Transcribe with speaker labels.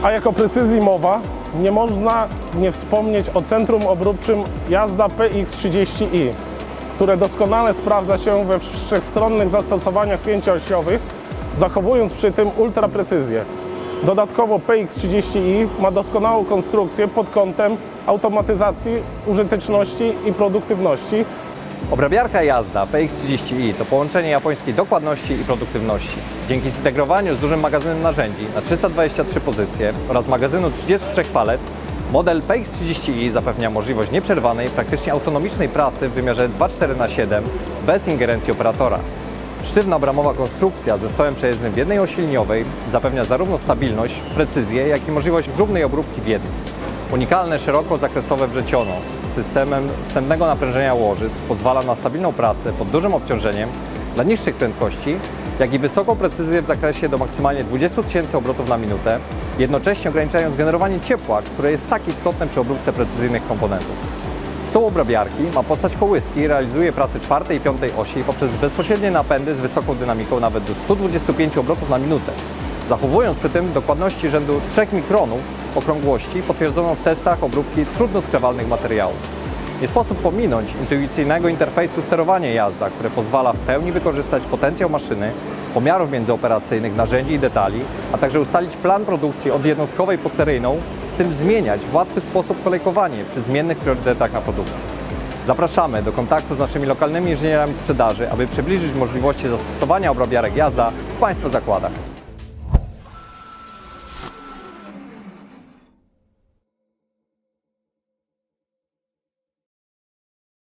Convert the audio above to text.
Speaker 1: A jako precyzji mowa, nie można nie wspomnieć o centrum obróbczym Jazda PX30i, które doskonale sprawdza się we wszechstronnych zastosowaniach pięcioosiowych, zachowując przy tym ultraprecyzję. Dodatkowo PX30i ma doskonałą konstrukcję pod kątem automatyzacji, użyteczności i produktywności.
Speaker 2: Obrabiarka Jazda PX30i to połączenie japońskiej dokładności i produktywności. Dzięki zintegrowaniu z dużym magazynem narzędzi na 323 pozycje oraz magazynu 33 palet, model PX30i zapewnia możliwość nieprzerwanej, praktycznie autonomicznej pracy w wymiarze 2,4x7 bez ingerencji operatora. Sztywna bramowa konstrukcja z zestawem przejezdnym w jednej osi liniowej zapewnia zarówno stabilność, precyzję, jak i możliwość drobnej obróbki w jednym. Unikalne szerokozakresowe wrzeciono z systemem wstępnego naprężenia łożysk pozwala na stabilną pracę pod dużym obciążeniem dla niższych prędkości, jak i wysoką precyzję w zakresie do maksymalnie 20 000 obrotów na minutę, jednocześnie ograniczając generowanie ciepła, które jest tak istotne przy obróbce precyzyjnych komponentów. Stół obrabiarki ma postać kołyski i realizuje pracę czwartej i piątej osi poprzez bezpośrednie napędy z wysoką dynamiką nawet do 125 obrotów na minutę, zachowując przy tym dokładności rzędu 3 mikronów okrągłości potwierdzoną w testach obróbki trudno skrywalnych materiałów. Nie sposób pominąć intuicyjnego interfejsu sterowania Jazda, które pozwala w pełni wykorzystać potencjał maszyny, pomiarów międzyoperacyjnych, narzędzi i detali, a także ustalić plan produkcji od jednostkowej po seryjną, w tym zmieniać w łatwy sposób kolejkowanie przy zmiennych priorytetach na produkcji. Zapraszamy do kontaktu z naszymi lokalnymi inżynierami sprzedaży, aby przybliżyć możliwości zastosowania obrabiarek Jazda w Państwa zakładach.